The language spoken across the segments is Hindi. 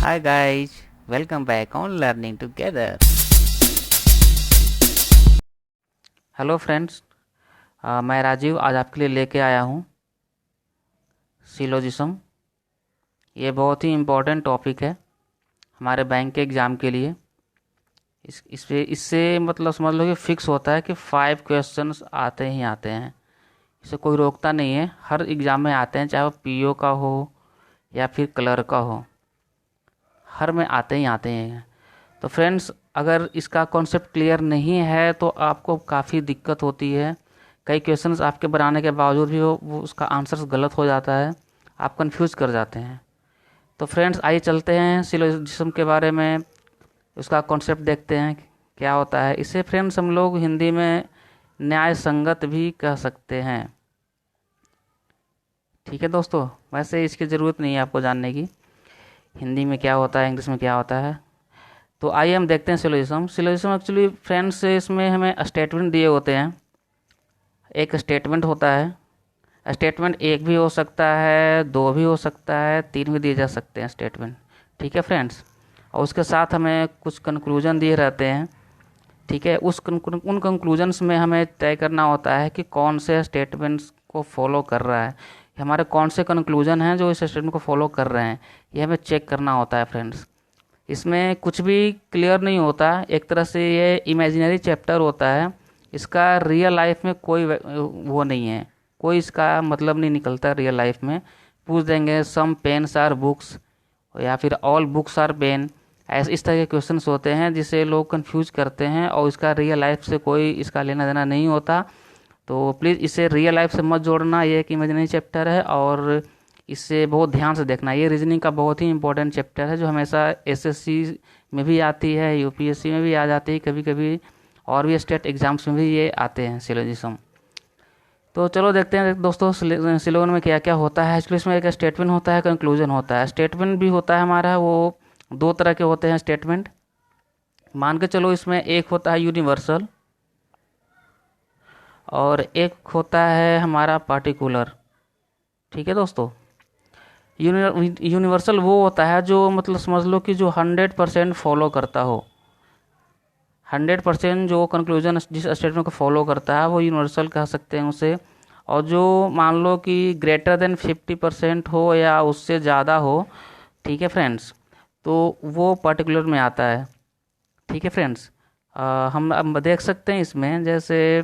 Hi guys, welcome back on Learning Together. Hello friends, मैं राजीव आज आपके लिए लेके आया हूँ सिलोजिज्म। ये बहुत ही इम्पोर्टेंट टॉपिक है हमारे बैंक के एग्ज़ाम के लिए। इससे मतलब समझ लो कि फिक्स होता है कि 5 क्वेश्चंस आते ही आते हैं। इसे कोई रोकता नहीं है, हर एग्ज़ाम में आते हैं, चाहे वो पीओ का हो या फिर क्लर्क का हो, हर में आते ही आते हैं। तो फ्रेंड्स, अगर इसका कॉन्सेप्ट क्लियर नहीं है तो आपको काफ़ी दिक्कत होती है। कई क्वेश्चंस आपके बनाने के बावजूद भी वो उसका आंसर गलत हो जाता है, आप कंफ्यूज कर जाते हैं। तो फ्रेंड्स, आइए चलते हैं सिलोजिज्म के बारे में, उसका कॉन्सेप्ट देखते हैं क्या होता है। इसे फ्रेंड्स हम लोग हिंदी में न्याय संगत भी कह सकते हैं। ठीक है दोस्तों, वैसे इसकी ज़रूरत नहीं है आपको जानने की हिंदी में क्या होता है, इंग्लिश में क्या होता है। तो आइए हम देखते हैं सिलोजिज्म एक्चुअली फ्रेंड्स, इसमें हमें स्टेटमेंट दिए होते हैं। एक स्टेटमेंट होता है, स्टेटमेंट एक भी हो सकता है, दो भी हो सकता है, तीन भी दिए जा सकते हैं स्टेटमेंट। ठीक है फ्रेंड्स, और उसके साथ हमें कुछ कंक्लूजन दिए रहते हैं। ठीक है, उन कंक्लूजन्स में हमें तय करना होता है कि कौन से स्टेटमेंट्स को फॉलो कर रहा है, हमारे कौन से कंक्लूजन हैं जो इस स्टेटमेंट को फॉलो कर रहे हैं, ये हमें चेक करना होता है फ्रेंड्स। इसमें कुछ भी क्लियर नहीं होता, एक तरह से ये इमेजिनरी चैप्टर होता है। इसका रियल लाइफ में कोई वो नहीं है, कोई इसका मतलब नहीं निकलता रियल लाइफ में। पूछ देंगे सम पेन्स आर बुक्स या फिर ऑल बुक्स आर पेन, ऐसे इस तरह के क्वेश्चंस होते हैं जिसे लोग कंफ्यूज करते हैं और इसका रियल लाइफ से कोई इसका लेना देना नहीं होता। तो प्लीज़ इसे रियल लाइफ से मत जोड़ना, ये एक इमेजिनरी चैप्टर है और इससे बहुत ध्यान से देखना। ये रीजनिंग का बहुत ही इंपॉर्टेंट चैप्टर है जो हमेशा एसएससी में भी आती है, यूपीएससी में भी आ जाती है कभी कभी, और भी स्टेट एग्जाम्स में भी ये आते हैं सिलोजिज्म। तो चलो देखते हैं दोस्तों सिलोगन में क्या क्या होता है। एक्चुअली इसमें एक स्टेटमेंट होता है, कंक्लूजन होता है। स्टेटमेंट भी होता है हमारा, वो दो तरह के होते हैं स्टेटमेंट। मान के चलो इसमें एक होता है यूनिवर्सल और एक होता है हमारा पार्टिकुलर। ठीक है दोस्तों, यूनिवर्सल वो होता है जो मतलब समझ लो कि जो 100% फॉलो करता हो। 100% जो कंक्लूजन जिस स्टेटमेंट को फॉलो करता है वो यूनिवर्सल कह सकते हैं उसे। और जो मान लो कि ग्रेटर देन 50% हो या उससे ज़्यादा हो, ठीक है फ्रेंड्स, तो वो पर्टिकुलर में आता है। ठीक है फ्रेंड्स, हम अब देख सकते हैं इसमें, जैसे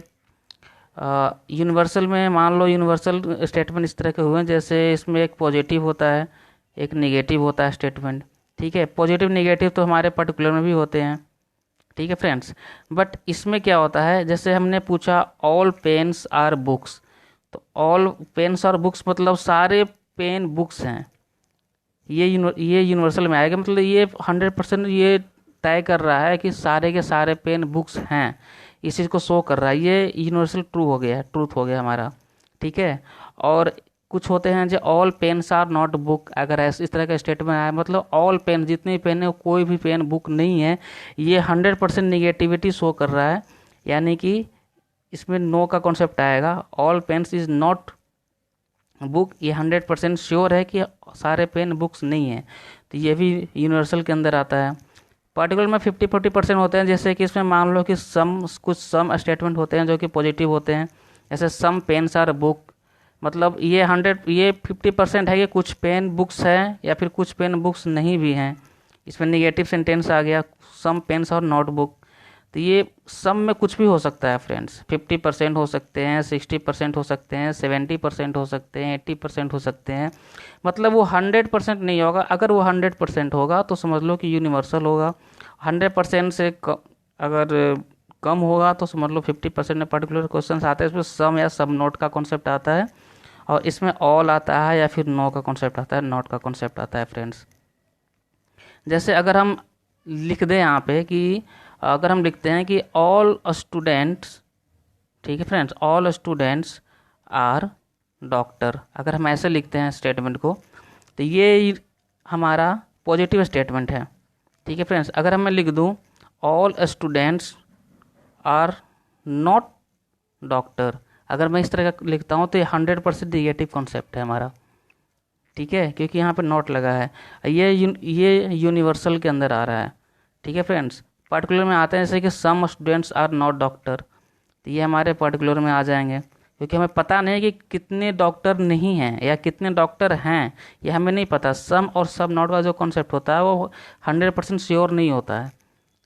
यूनिवर्सल में मान लो यूनिवर्सल स्टेटमेंट इस तरह के हुए हैं, जैसे इसमें एक पॉजिटिव होता है, एक नेगेटिव होता है स्टेटमेंट। ठीक है, पॉजिटिव नेगेटिव तो हमारे पर्टिकुलर में भी होते हैं। ठीक है फ्रेंड्स, बट इसमें क्या होता है, जैसे हमने पूछा ऑल पेन्स आर बुक्स, तो ऑल पेन्स और बुक्स मतलब सारे पेन बुक्स हैं। ये यूनिवर्सल में आएगा, मतलब ये 100% ये तय कर रहा है कि सारे के सारे पेन बुक्स हैं, इस चीज़ को शो कर रहा है। ये यूनिवर्सल ट्रू हो गया, ट्रूथ हो गया हमारा। ठीक है, और कुछ होते हैं जो all pens are not book, अगर ऐसे इस तरह का स्टेटमेंट आया मतलब ऑल पेन, जितनी पेन है कोई भी पेन बुक नहीं है, ये 100% निगेटिविटी शो कर रहा है। यानी कि इसमें नो का कॉन्सेप्ट आएगा, all pens is not book, ये 100% श्योर है कि सारे पेन बुक्स नहीं हैं, तो ये भी यूनिवर्सल के अंदर आता है। पार्टिकुलर में 50-40% होते हैं, जैसे कि इसमें मान लो कि कुछ सम स्टेटमेंट होते हैं जो कि पॉजिटिव होते हैं, जैसे सम पेन्स आर बुक, मतलब ये 50% है कि कुछ पेन बुक्स हैं या फिर कुछ पेन बुक्स नहीं भी हैं। इसमें निगेटिव सेंटेंस आ गया, सम पेन्स और नोट बुक। तो ये सम में कुछ भी हो सकता है फ्रेंड्स, 50% हो सकते हैं, 60% हो सकते हैं, 70% हो सकते हैं, 80% हो सकते हैं, मतलब वो 100% नहीं होगा। अगर वो 100% होगा तो समझ लो कि यूनिवर्सल होगा। 100% से अगर कम होगा तो समझ लो 50% में पर्टिकुलर क्वेश्चन आते हैं, इसमें सम या सब नोट का कॉन्सेप्ट आता है, और इसमें ऑल आता है या फिर नो का कॉन्सेप्ट आता है, नॉट का कॉन्सेप्ट आता है फ्रेंड्स। जैसे अगर हम लिख दें यहाँ पे कि अगर हम लिखते हैं कि ऑल स्टूडेंट्स, ठीक है friends, all students are doctor, अगर हम ऐसे लिखते हैं स्टेटमेंट को, तो ये हमारा पॉजिटिव स्टेटमेंट है। ठीक है फ्रेंड्स, अगर मैं लिख दूँ all students are not doctor, अगर मैं इस तरह का लिखता हूँ तो ये 100% निगेटिव कॉन्सेप्ट है हमारा। ठीक है, क्योंकि यहाँ पे नॉट लगा है। ये यूनिवर्सल के अंदर आ रहा है। ठीक है फ्रेंड्स, पर्टिकुलर में आते हैं जैसे कि some students are not doctor, तो ये हमारे पर्टिकुलर में आ जाएंगे, क्योंकि हमें पता नहीं है कि कितने डॉक्टर नहीं हैं या कितने डॉक्टर हैं, ये हमें नहीं पता। सम और सब नॉट का जो कॉन्सेप्ट होता है वो 100% श्योर नहीं होता है।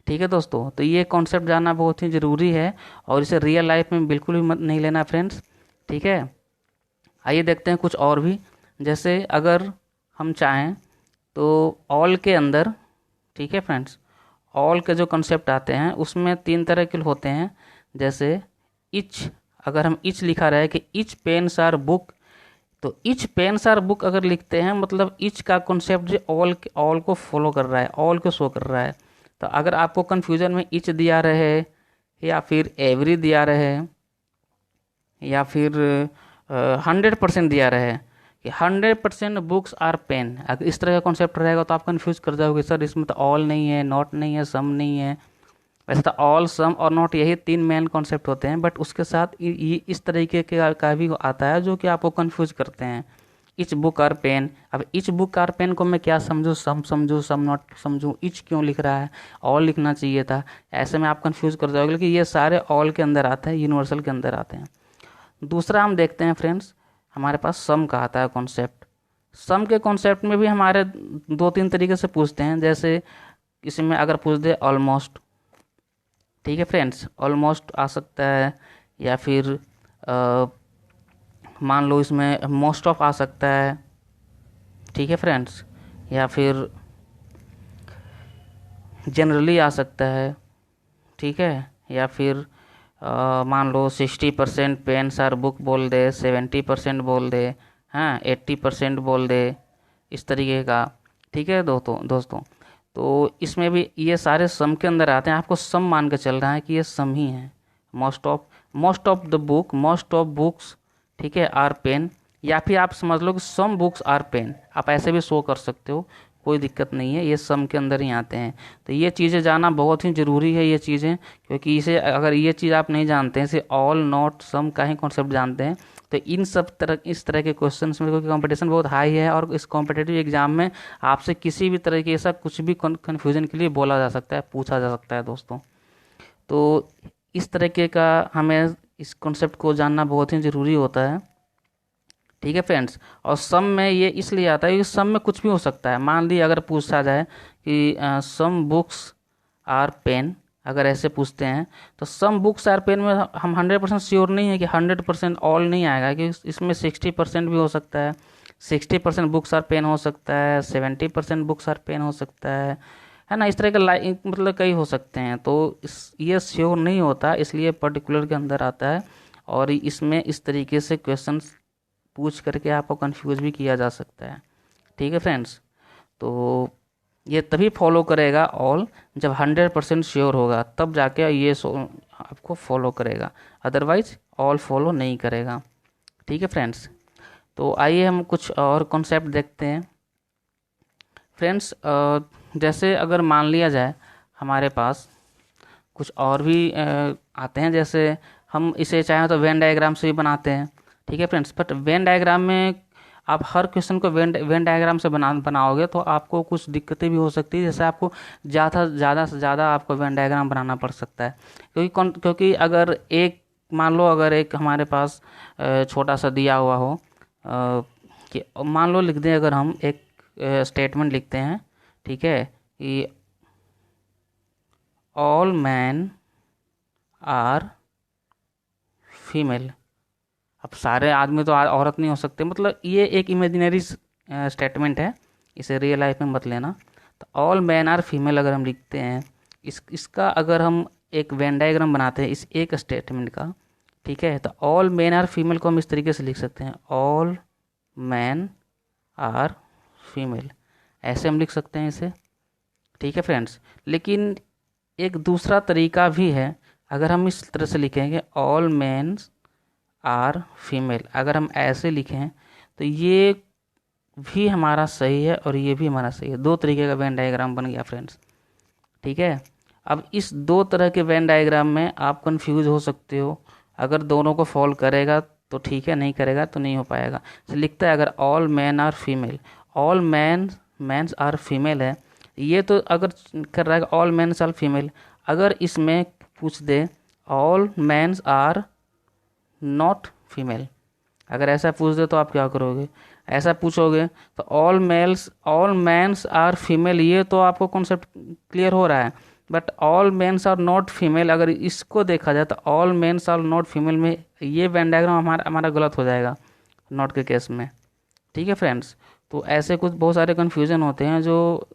ठीक है दोस्तों, तो ये कॉन्सेप्ट जानना बहुत ही ज़रूरी है और इसे रियल लाइफ में बिल्कुल भी मत नहीं लेना फ्रेंड्स। ठीक है, आइए देखते हैं कुछ और भी। जैसे अगर हम चाहें तो ऑल के अंदर, ठीक है फ्रेंड्स, ऑल के जो कॉन्सेप्ट आते हैं उसमें 3 तरह के होते हैं। जैसे इच, अगर हम इच लिखा रहे कि इच पेन्स आर बुक, तो इच पेन्स आर बुक अगर लिखते हैं मतलब इच का कॉन्सेप्ट जो ऑल को फॉलो कर रहा है, ऑल को शो कर रहा है। तो अगर आपको कन्फ्यूजन में इच दिया रहे या फिर एवरी दिया रहे या फिर 100% दिया रहे कि 100% बुक्स आर पेन, अगर इस तरह का कॉन्सेप्ट रहेगा तो आप कन्फ्यूज कर जाओगे, सर इसमें तो ऑल नहीं है, नॉट नहीं है, सम नहीं है। वैसे तो ऑल, सम और नॉट यही 3 मेन कॉन्सेप्ट होते हैं, बट उसके साथ ये इस तरीके का भी आता है जो कि आपको कन्फ्यूज करते हैं। इच बुक आर पेन, अब इच बुक आर पेन को मैं क्या समझूँ, सम समझूँ, सम नॉट समझूँ, इच क्यों लिख रहा है, ऑल लिखना चाहिए था। ऐसे में आप कन्फ्यूज कर जाओगे, लेकिन ये सारे ऑल के अंदर आते हैं, यूनिवर्सल के अंदर आते हैं। दूसरा हम देखते हैं फ्रेंड्स, हमारे पास सम का आता है कॉन्सेप्ट। सम के कॉन्सेप्ट में भी हमारे 2-3 तरीके से पूछते हैं। जैसे इसमें अगर पूछ दे ऑलमोस्ट, ठीक है फ्रेंड्स, ऑलमोस्ट आ सकता है, या फिर मान लो इसमें मोस्ट ऑफ आ सकता है, ठीक है फ्रेंड्स, या फिर जनरली आ सकता है, ठीक है, या फिर मान लो 60% पेन्स आर बुक बोल दे, 70% बोल दे, हाँ 80% बोल दे, इस तरीके का। ठीक है दोस्तों, तो इसमें भी ये सारे सम के अंदर आते हैं। आपको सम मान के चल रहा है कि ये सम ही है। Most of the book, most of books, ठीक है, आर पेन, या फिर आप समझ लो कि सम बुक्स आर पेन, आप ऐसे भी शो कर सकते हो, कोई दिक्कत नहीं है, ये सम के अंदर ही आते हैं। तो ये चीज़ें जानना बहुत ही ज़रूरी है, ये चीज़ें, क्योंकि इसे अगर ये चीज़ आप नहीं जानते हैं, इसे ऑल नॉट सम का ही कॉन्सेप्ट जानते हैं, तो इस तरह के क्वेश्चंस में, क्योंकि कंपटीशन बहुत हाई है और इस कॉम्पिटेटिव एग्जाम में आपसे किसी भी तरह के ऐसा कुछ भी कन्फ्यूजन के लिए बोला जा सकता है, पूछा जा सकता है दोस्तों। तो इस तरीके का हमें इस कॉन्सेप्ट को जानना बहुत ही ज़रूरी होता है। ठीक है फ्रेंड्स, और सम में ये इसलिए आता है कि सम में कुछ भी हो सकता है। मान ली अगर पूछा जाए कि सम बुक्स आर पेन, अगर ऐसे पूछते हैं तो सम बुक्स आर पेन में हम 100% श्योर नहीं है कि 100% ऑल नहीं आएगा, कि इसमें 60% भी हो सकता है, 60% बुक्स आर पेन हो सकता है, 70% बुक्स आर पेन हो सकता है ना। इस तरह का मतलब कई हो सकते हैं, तो ये श्योर नहीं होता, इसलिए पर्टिकुलर के अंदर आता है। और इसमें इस तरीके से क्वेश्चन पूछ करके आपको कंफ्यूज भी किया जा सकता है। ठीक है फ्रेंड्स, तो ये तभी फॉलो करेगा ऑल जब 100% श्योर होगा, तब जाके ये आपको फॉलो करेगा, अदरवाइज ऑल फॉलो नहीं करेगा। ठीक है फ्रेंड्स, तो आइए हम कुछ और कॉन्सेप्ट देखते हैं फ्रेंड्स। जैसे अगर मान लिया जाए हमारे पास कुछ और भी आते हैं, जैसे हम इसे चाहें तो वेन डायग्राम से भी बनाते हैं। ठीक है फ्रेंड्स, बट वेन डायग्राम में आप हर क्वेश्चन को वेन डायग्राम से बनाओगे तो आपको कुछ दिक्कतें भी हो सकती है। जैसे आपको ज़्यादा से ज़्यादा आपको वेन डायग्राम बनाना पड़ सकता है, क्योंकि अगर एक मान लो अगर एक हमारे पास छोटा सा दिया हुआ हो, कि मान लो लिख दें, अगर हम एक स्टेटमेंट लिखते हैं, ठीक है, कि ऑल मैन आर फीमेल। अब सारे आदमी तो औरत नहीं हो सकते, मतलब ये एक इमेजिनरी स्टेटमेंट है, इसे रियल लाइफ में मत लेना। तो ऑल मैन आर फीमेल अगर हम लिखते हैं, इसका अगर हम एक वेन डायग्राम बनाते हैं इस एक स्टेटमेंट का, ठीक है, तो ऑल मैन आर फीमेल को हम इस तरीके से लिख सकते हैं, ऑल मैन आर फीमेल, ऐसे हम लिख सकते हैं इसे। ठीक है फ्रेंड्स, लेकिन एक दूसरा तरीका भी है, अगर हम इस तरह से लिखेंगे ऑल मैन्स आर फीमेल, अगर हम ऐसे लिखें तो ये भी हमारा सही है और ये भी हमारा सही है। 2 तरीके का वेन डायग्राम बन गया फ्रेंड्स। ठीक है, अब इस 2 तरह के वेन डायग्राम में आप कंफ्यूज हो सकते हो। अगर दोनों को फॉलो करेगा तो ठीक है, नहीं करेगा तो नहीं हो पाएगा। तो लिखता है अगर all man are female, all mans are female है, ये तो अगर कर रहा है ऑल मैन्स आर फीमेल, अगर इसमें पूछ दे all mans are not female, अगर ऐसा पूछ दे तो आप क्या करोगे? ऐसा पूछोगे तो ऑल मैन्स आर फीमेल, ये तो आपको कॉन्सेप्ट क्लियर हो रहा है। But all mens are not female, अगर इसको देखा जाए तो all mens are not female में ये वेन डायग्राम हमारा गलत हो जाएगा नॉट के केस में। ठीक है फ्रेंड्स, तो ऐसे कुछ बहुत सारे कन्फ्यूज़न होते हैं जो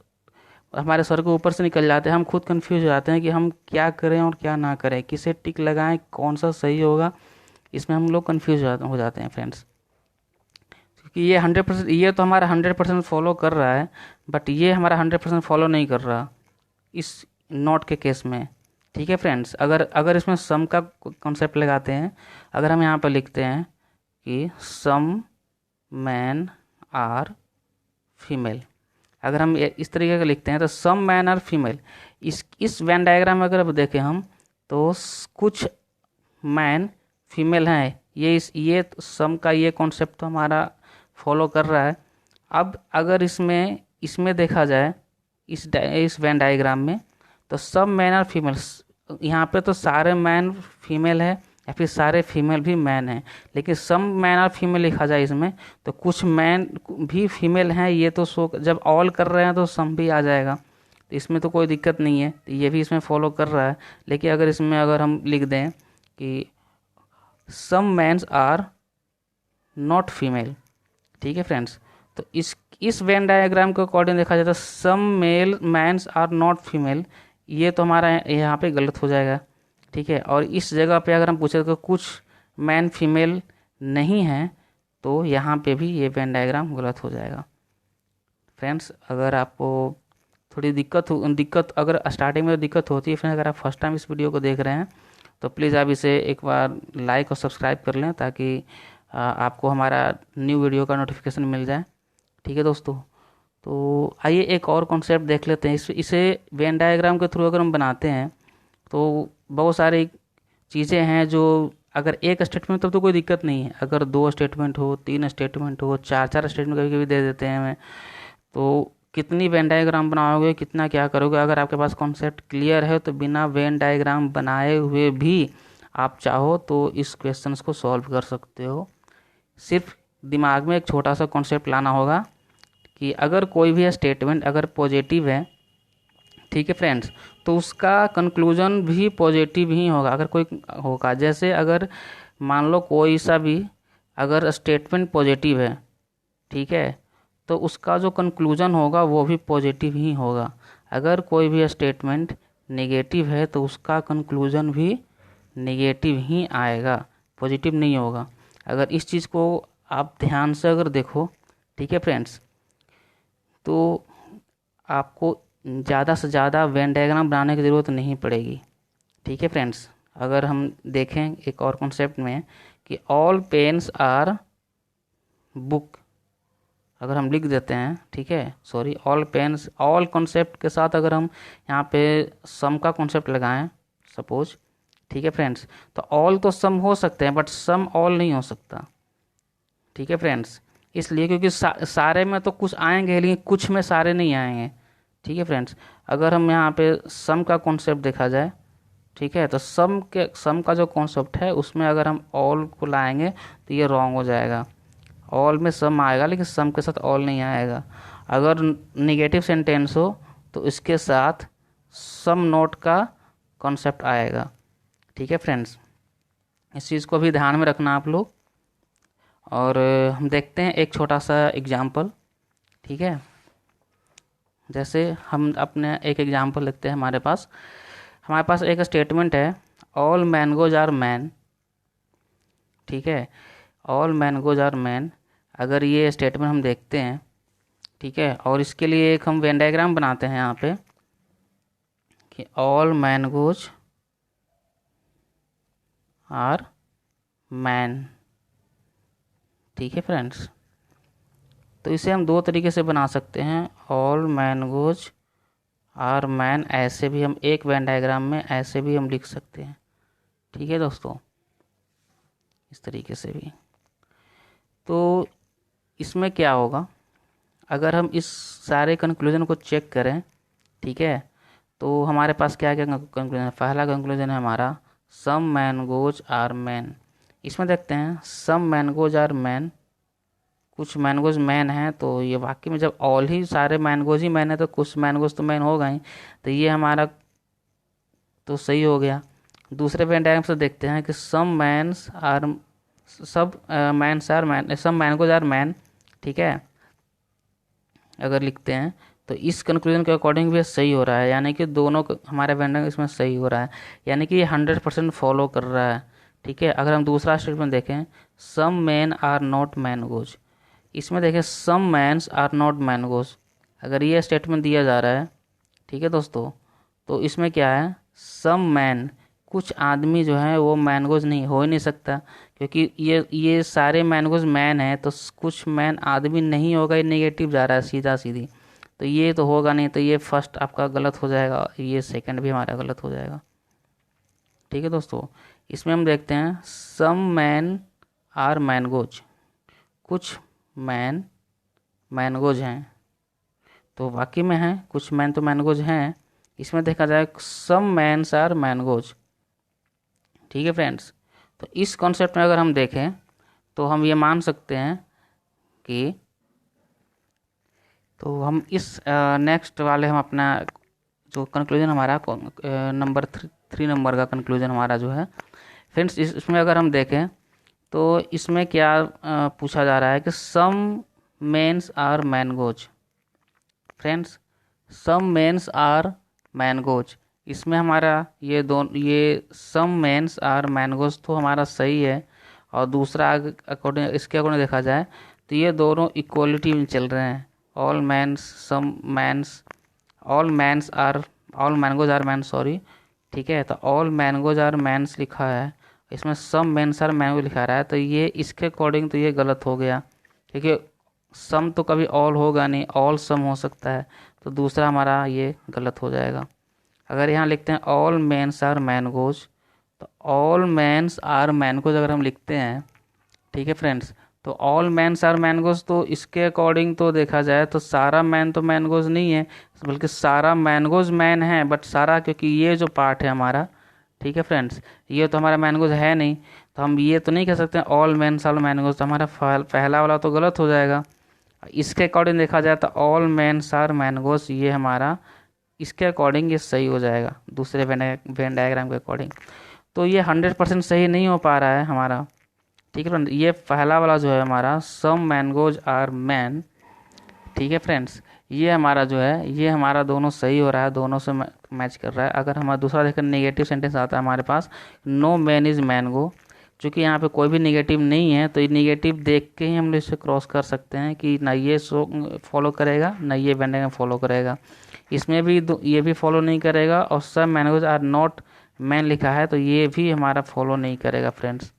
हमारे सर के ऊपर से निकल जाते हैं, हम खुद कंफ्यूज हो जाते हैं कि हम क्या करें और क्या ना करें, किसे टिक लगाएं, कौन सा सही होगा, इसमें हम लोग कंफ्यूज हो जाते हैं फ्रेंड्स। क्योंकि ये 100%, ये तो हमारा 100% फॉलो कर रहा है, बट ये हमारा 100% फॉलो नहीं कर रहा इस नॉट के केस में। ठीक है फ्रेंड्स, अगर इसमें सम का कॉन्सेप्ट लगाते हैं, अगर हम यहाँ पर लिखते हैं कि सम मैन आर फीमेल, अगर हम इस तरीके का लिखते हैं तो सम मैन आर फीमेल, इस वेन डायग्राम में अगर अब देखें हम तो कुछ मैन फीमेल हैं, ये सम का ये कॉन्सेप्ट तो हमारा फॉलो कर रहा है। अब अगर इसमें देखा जाए इस वेन डायग्राम में तो सब मैन आर फीमेल, यहाँ पे तो सारे मैन फीमेल है या फिर सारे फीमेल भी मैन हैं, लेकिन सम मैन आर फीमेल लिखा जाए इसमें तो कुछ मैन भी फीमेल हैं, ये तो जब ऑल कर रहे हैं तो सम भी आ जाएगा, तो इसमें तो कोई दिक्कत नहीं है, तो ये भी इसमें फॉलो कर रहा है। लेकिन अगर हम लिख दें कि some mans are not female, ठीक है फ्रेंड्स, तो इस वेन डायग्राम के अकॉर्डिंग देखा जाए तो सम मैन्स आर नॉट फीमेल, ये तो हमारा यहाँ पे गलत हो जाएगा। ठीक है, और इस जगह पे अगर हम पूछे तो कुछ मैन फीमेल नहीं हैं, तो यहाँ पे भी ये वेन डायग्राम गलत हो जाएगा। फ्रेंड्स, अगर आपको थोड़ी दिक्कत अगर स्टार्टिंग में दिक्कत होती है फ्रेंड्स, अगर आप फर्स्ट टाइम इस वीडियो को देख रहे हैं तो प्लीज़ आप इसे एक बार लाइक और सब्सक्राइब कर लें ताकि आपको हमारा न्यू वीडियो का नोटिफिकेशन मिल जाए। ठीक है दोस्तों, तो आइए एक और कॉन्सेप्ट देख लेते हैं। इसे वेन डायग्राम के थ्रू अगर हम बनाते हैं तो बहुत सारी चीज़ें हैं जो अगर एक स्टेटमेंट तब तो कोई दिक्कत नहीं है, अगर 2 स्टेटमेंट हो, 3 स्टेटमेंट हो, 4 स्टेटमेंट कभी कभी दे देते हैं हमें, तो कितनी वेन डायग्राम बनाओगे, कितना क्या करोगे। अगर आपके पास कॉन्सेप्ट क्लियर है तो बिना वेन डायग्राम बनाए हुए भी आप चाहो तो इस क्वेश्चंस को सॉल्व कर सकते हो। सिर्फ दिमाग में एक छोटा सा कॉन्सेप्ट लाना होगा कि अगर कोई भी स्टेटमेंट अगर पॉजिटिव है, ठीक है फ्रेंड्स, तो उसका कंक्लूजन भी पॉजिटिव ही होगा अगर कोई होगा। जैसे अगर मान लो कोई सा भी अगर स्टेटमेंट पॉजिटिव है, ठीक है, तो उसका जो कंक्लूजन होगा वो भी पॉजिटिव ही होगा। अगर कोई भी स्टेटमेंट नेगेटिव है तो उसका कंक्लूजन भी नेगेटिव ही आएगा, पॉजिटिव नहीं होगा। अगर इस चीज़ को आप ध्यान से अगर देखो, ठीक है फ्रेंड्स, तो आपको ज़्यादा से ज़्यादा वेन डायग्राम बनाने की ज़रूरत नहीं पड़ेगी। ठीक है फ्रेंड्स, अगर हम देखें एक और कॉन्सेप्ट में कि ऑल पेन्स आर बुक, अगर हम लिख देते हैं, ठीक है, sorry, all pens, all concept के साथ अगर हम यहाँ पे सम का कॉन्सेप्ट लगाएं सपोज, ठीक है फ्रेंड्स, तो ऑल तो सम हो सकते हैं बट सम ऑल नहीं हो सकता। ठीक है फ्रेंड्स, इसलिए क्योंकि सारे में तो कुछ आएंगे लेकिन कुछ में सारे नहीं आएंगे। ठीक है फ्रेंड्स, अगर हम यहाँ पे सम का कॉन्सेप्ट देखा जाए, ठीक है, तो सम का जो कॉन्सेप्ट है उसमें अगर हम ऑल को लाएंगे तो ये रॉन्ग हो जाएगा। ऑल में सम आएगा लेकिन सम के साथ ऑल नहीं आएगा। अगर निगेटिव सेंटेंस हो तो इसके साथ सम नोट का कॉन्सेप्ट आएगा। ठीक है फ्रेंड्स, इस चीज़ को भी ध्यान में रखना आप लोग। और हम देखते हैं एक छोटा सा एग्जाम्पल। ठीक है, जैसे हम अपने एक एग्जाम्पल लिखते हैं। हमारे पास एक स्टेटमेंट है ऑल मैंगोज आर मैन, ठीक है, ऑल मैंगोज आर मैन। अगर ये स्टेटमेंट हम देखते हैं, ठीक है, और इसके लिए एक हम वेन डायग्राम बनाते हैं यहाँ पे कि ऑल मैंगोज आर मैन। ठीक है फ्रेंड्स, तो इसे हम 2 तरीके से बना सकते हैं। ऑल मैंगोज आर मैन, ऐसे भी हम एक वेन डायग्राम में ऐसे भी हम लिख सकते हैं। ठीक है दोस्तों, इस तरीके से भी। तो इसमें क्या होगा, अगर हम इस सारे कंक्लूजन को चेक करें, ठीक है, तो हमारे पास क्या क्या कंक्लूजन है। पहला कंक्लूजन है हमारा सम मैंगोज आर मैन। इसमें देखते हैं सम मैंगोज आर मैन, कुछ मैंगोज मैन हैं, तो ये वाकई में जब ऑल ही सारे मैंगोज ही मैन है तो कुछ मैंगोज तो मैन होगा ही, तो ये हमारा तो सही हो गया। दूसरे वेन डायग्राम से देखते हैं कि सम मैन्स आर, सब mans are man, some mangoes are man, ठीक है, अगर लिखते हैं तो इस कंक्लूजन के अकॉर्डिंग भी सही हो रहा है, यानी कि दोनों हमारे वेन डायग्राम इसमें सही हो रहा है, यानी कि ये 100% फॉलो कर रहा है, ठीक है। अगर हम दूसरा स्टेटमेंट देखें, सम मैन आर नॉट मैंगोज, इसमें देखें सम मैन्स आर नॉट मैंगोज, अगर ये स्टेटमेंट दिया जा रहा है, ठीक है दोस्तों, तो इसमें क्या है, सम मैन, कुछ आदमी जो है वो मैंगोज नहीं हो ही नहीं सकता, क्योंकि ये सारे मैंगोज मैन है, तो कुछ मैन आदमी नहीं होगा, ये नेगेटिव जा रहा है सीधा सीधी, तो ये तो होगा नहीं, तो ये फर्स्ट आपका गलत हो जाएगा, ये सेकंड भी हमारा गलत हो जाएगा, ठीक है दोस्तों। इसमें हम देखते हैं सम मैन आर मैंगोज, कुछ मैन मैंगोज हैं, तो वाकई में हैं, कुछ मैन तो मैंगोज हैं। इसमें देखा जाए सम मैन्स आर मैंगोज, ठीक है फ्रेंड्स। तो इस कॉन्सेप्ट में अगर हम देखें तो हम ये मान सकते हैं कि, तो हम इस नेक्स्ट वाले हम अपना जो कंक्लूजन हमारा नंबर 3 नंबर का कंक्लूजन हमारा जो है फ्रेंड्स, इसमें अगर हम देखें तो इसमें क्या पूछा जा रहा है कि some mens are mangoes, friends some mens are mangoes, इसमें हमारा ये सम मेंस आर मैंगोज तो हमारा सही है, और दूसरा अकॉर्डिंग इसके अकॉर्डिंग देखा जाए तो ये दोनों इक्वलिटी में चल रहे हैं, all mans some mans, all mans are, all mangoes are man, sorry, ठीक है, तो ऑल मैंगोज आर मैंस लिखा है, इसमें सम मेंस आर मैंगो लिखा रहा है, तो ये इसके अकॉर्डिंग तो ये गलत हो गया, क्योंकि सम तो कभी ऑल होगा नहीं, ऑल सम हो सकता है, तो दूसरा हमारा ये गलत हो जाएगा। अगर यहाँ लिखते हैं ऑल मेंस आर मैंगोज, तो ऑल मेंस आर मैंगोज अगर हम लिखते हैं, ठीक है फ्रेंड्स, तो ऑल मैन्स आर मैंगोज, तो इसके अकॉर्डिंग तो देखा जाए तो सारा मैन तो मैंगोज नहीं है, बल्कि सारा मैंगोज मैन है, बट सारा, क्योंकि ये जो पार्ट है हमारा, ठीक है फ्रेंड्स, ये तो हमारा मैंगोज है नहीं, तो हम ये तो नहीं कह सकते ऑल मैन्स आर मैंगोज, तो हमारा पहला वाला तो गलत हो जाएगा। इसके अकॉर्डिंग देखा जाए तो ऑल मैन्स आर मैंगोज, ये हमारा इसके अकॉर्डिंग ये सही हो जाएगा, दूसरे वेन डायग्राम के अकॉर्डिंग। तो ये 100% सही नहीं हो पा रहा है हमारा, ठीक है फ्रेंड। ये पहला वाला जो है हमारा सम मैंगोज आर मैन, ठीक है फ्रेंड्स, ये हमारा जो है ये हमारा दोनों सही हो रहा है, दोनों से मैच कर रहा है। अगर हमारा दूसरा देखें नेगेटिव सेंटेंस आता है हमारे पास, नो मैन इज़ मैंगो, चूँकि यहाँ पे कोई भी नेगेटिव नहीं है, तो ये नेगेटिव देख के ही हम इसे क्रॉस कर सकते हैं कि ना ये फॉलो करेगा ना ये वेन डायग्राम फॉलो करेगा, इसमें भी ये भी फॉलो नहीं करेगा, और सम मैंगोज आर नॉट मैन लिखा है तो ये भी हमारा फॉलो नहीं करेगा फ्रेंड्स।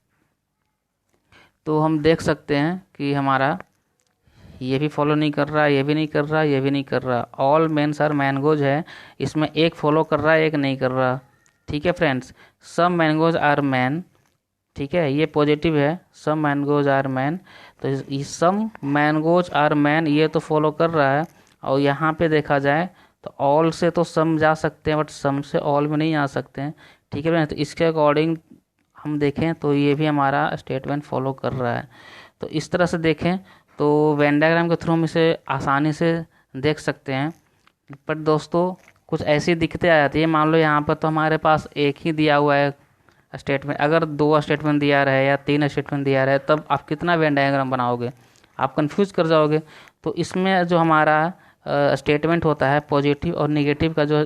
तो हम देख सकते हैं कि हमारा ये भी फॉलो नहीं कर रहा, ये भी नहीं कर रहा, ये भी नहीं कर रहा, ऑल मेंस आर मैंगोज है, इसमें एक फॉलो कर रहा है एक नहीं कर रहा, ठीक है friends. Some mangoes are man, ठीक है, ये पॉजिटिव है, सम मैंगोज आर मैन, तो सम मैंगोज आर मैन ये तो फॉलो कर रहा है, और यहाँ पे देखा जाए तो ऑल से तो सम जा सकते हैं, बट सम से ऑल में नहीं आ सकते हैं, ठीक है। तो इसके अकॉर्डिंग हम देखें तो ये भी हमारा स्टेटमेंट फॉलो कर रहा है। तो इस तरह से देखें तो वेन डायग्राम के थ्रू हम इसे आसानी से देख सकते हैं, पर दोस्तों कुछ ऐसी दिक्कतें आ जाती है, मान लो यहाँ पर तो हमारे पास एक ही दिया हुआ है स्टेटमेंट, अगर 2 स्टेटमेंट दिया रहे या 3 स्टेटमेंट दिया रहे, तब आप कितना वेन डायग्राम बनाओगे, आप कंफ्यूज कर जाओगे। तो इसमें जो हमारा स्टेटमेंट होता है पॉजिटिव और नेगेटिव का जो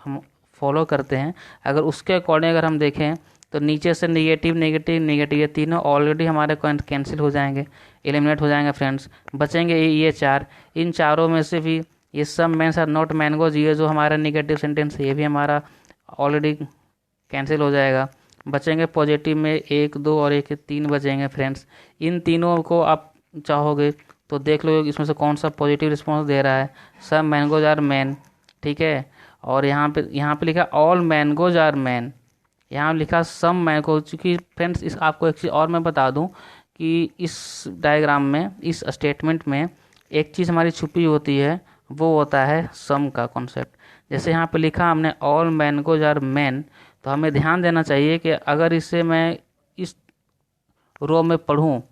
हम फॉलो करते हैं, अगर उसके अकॉर्डिंग अगर हम देखें तो नीचे से नेगेटिव नेगेटिव नेगेटिव ये तीनों ऑलरेडी हमारे कैंसिल हो जाएंगे, एलिमिनेट हो जाएंगे फ्रेंड्स, बचेंगे ये 4, इन चारों में से भी ये सब मेंस आर नॉट मैंगोज, ये जो हमारा नेगेटिव सेंटेंस है ये भी हमारा ऑलरेडी कैंसिल हो जाएगा, बचेंगे पॉजिटिव में 1 2 और 1 3 बचेंगे फ्रेंड्स। इन तीनों को आप चाहोगे तो देख लो इसमें से कौन सा पॉजिटिव रिस्पॉन्स दे रहा है, सब मैंगोज आर मैन, ठीक है, और यहाँ पे लिखा ऑल मैंगोज आर मैन, यहाँ लिखा सम मैंगो, चूँकि फ्रेंड्स इस आपको एक चीज़ और मैं बता दूं कि इस डायग्राम में, इस स्टेटमेंट में एक चीज़ हमारी छुपी होती है, वो होता है सम का कॉन्सेप्ट। जैसे यहाँ पे लिखा हमने ऑल मैंगोज आर मैन, तो हमें ध्यान देना चाहिए कि अगर इसे मैं इस रो में पढ़ूँ,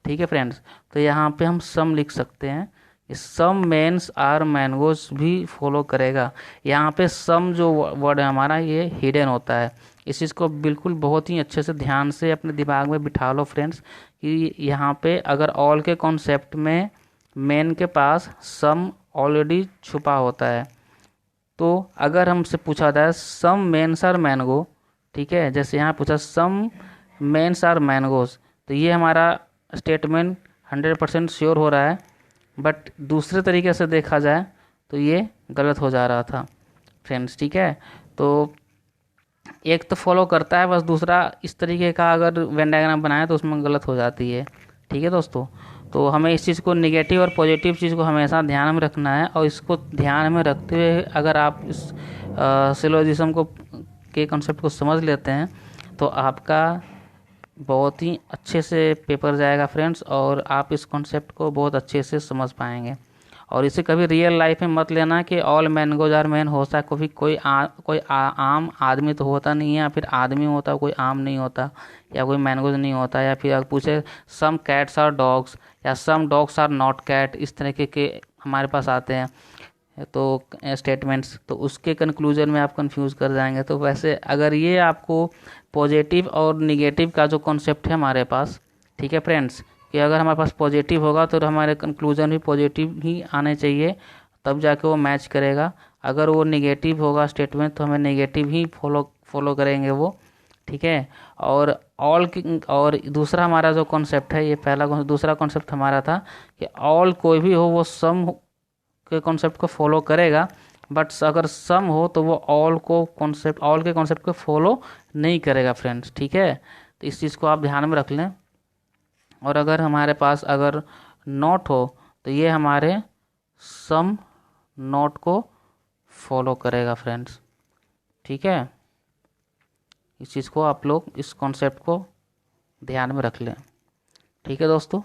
ठीक है फ्रेंड्स, तो यहाँ पे हम सम लिख सकते हैं। सम मेंस आर मैंगोज भी फॉलो करेगा। यहाँ पे सम जो वर्ड है हमारा, ये हिडन होता है। इस चीज़ को बिल्कुल बहुत ही अच्छे से ध्यान से अपने दिमाग में बिठा लो फ्रेंड्स, कि यहाँ पे अगर ऑल के कॉन्सेप्ट में मेन के पास सम ऑलरेडी छुपा होता है। तो अगर हमसे पूछा जाए सम मेंस आर मैंगो, ठीक है, जैसे यहाँ पूछा सम मेंस आर मैंगोज, तो ये हमारा स्टेटमेंट 100% श्योर हो रहा है। बट दूसरे तरीके से देखा जाए तो ये गलत हो जा रहा था फ्रेंड्स, ठीक है। तो एक तो फॉलो करता है, बस दूसरा इस तरीके का अगर वेन डायग्राम बनाए तो उसमें गलत हो जाती है, ठीक है दोस्तों। तो हमें इस चीज़ को, निगेटिव और पॉजिटिव चीज़ को हमेशा ध्यान में रखना है, और इसको ध्यान में रखते हुए अगर आप इस सिलोजिज्म को के कॉन्सेप्ट को समझ लेते हैं तो आपका बहुत ही अच्छे से पेपर जाएगा फ्रेंड्स, और आप इस कॉन्सेप्ट को बहुत अच्छे से समझ पाएंगे। और इसे कभी रियल लाइफ में मत लेना कि ऑल मैंगोज आर मैन होता है, कोई आम आदमी तो होता नहीं है, या फिर आदमी होता कोई आम नहीं होता, या कोई मैंगोज नहीं होता, या फिर अगर पूछे सम कैट्स आर डॉग्स या some dogs are not cat, इस तरह के हमारे पास आते हैं तो स्टेटमेंट्स, तो उसके कंक्लूजन में आप कंफ्यूज कर जाएंगे। तो वैसे अगर ये आपको पॉजिटिव और निगेटिव का जो कॉन्सेप्ट है हमारे पास, ठीक है फ्रेंड्स, कि अगर हमारे पास पॉजिटिव होगा तो हमारे कंक्लूजन भी पॉजिटिव ही आने चाहिए, तब जाके वो मैच करेगा। अगर वो निगेटिव होगा स्टेटमेंट तो हमें निगेटिव ही फॉलो करेंगे वो, ठीक है। और और दूसरा हमारा जो कॉन्सेप्ट है, ये दूसरा कॉन्सेप्ट हमारा था कि ऑल कोई भी हो वो सम के कॉन्सेप्ट को फॉलो करेगा, बट अगर सम हो तो वो ऑल के कॉन्सेप्ट को फॉलो नहीं करेगा फ्रेंड्स, ठीक है। तो इस चीज़ को आप ध्यान में रख लें। और अगर हमारे पास अगर नॉट हो तो ये हमारे सम नॉट को फॉलो करेगा फ्रेंड्स, ठीक है। इस चीज़ को आप लोग, इस कॉन्सेप्ट को ध्यान में रख लें, ठीक है दोस्तों।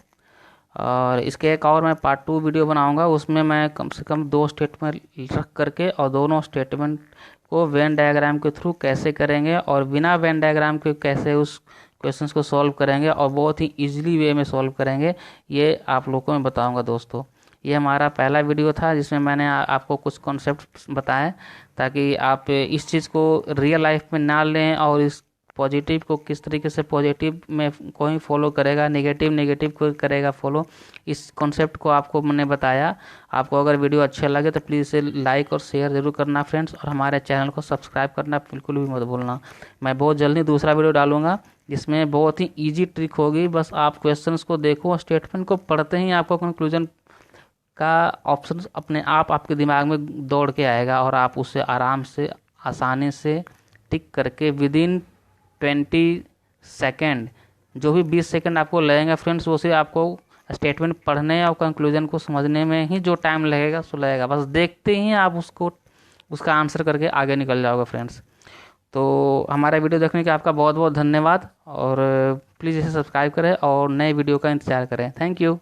और इसके एक और मैं पार्ट 2 वीडियो बनाऊंगा, उसमें मैं कम से कम 2 स्टेटमेंट रख करके और दोनों स्टेटमेंट को वेन डायग्राम के थ्रू कैसे करेंगे और बिना वेन डायग्राम के कैसे उस क्वेश्चंस को सॉल्व करेंगे और बहुत ही इजीली वे में सॉल्व करेंगे, ये आप लोगों को मैं बताऊंगा दोस्तों। ये हमारा पहला वीडियो था जिसमें मैंने आपको कुछ कॉन्सेप्ट बताए, ताकि आप इस चीज़ को रियल लाइफ में ना लें, और इस पॉजिटिव को किस तरीके से पॉजिटिव में कोई फॉलो करेगा, नेगेटिव को करेगा फॉलो, इस कॉन्सेप्ट को आपको मैंने बताया। आपको अगर वीडियो अच्छा लगे तो प्लीज़ इसे लाइक और शेयर ज़रूर करना फ्रेंड्स, और हमारे चैनल को सब्सक्राइब करना बिल्कुल भी मत भूलना। मैं बहुत जल्दी दूसरा वीडियो डालूंगा जिसमें बहुत ही ईजी ट्रिक होगी, बस आप क्वेश्चंस को देखो, स्टेटमेंट को पढ़ते ही आपको कंक्लूजन का ऑप्शन अपने आप आपके दिमाग में दौड़ के आएगा, और आप उसे आराम से, आसानी से टिक करके विदिन 20 सेकेंड, जो भी 20 सेकेंड आपको लगेगा फ्रेंड्स, वो से आपको स्टेटमेंट पढ़ने और कंक्लूजन को समझने में ही जो टाइम लगेगा सो लगेगा, बस देखते ही आप उसका आंसर करके आगे निकल जाओगे फ्रेंड्स। तो हमारा वीडियो देखने के आपका बहुत बहुत धन्यवाद, और प्लीज़ इसे सब्सक्राइब करें और नए वीडियो का इंतज़ार करें। Thank you.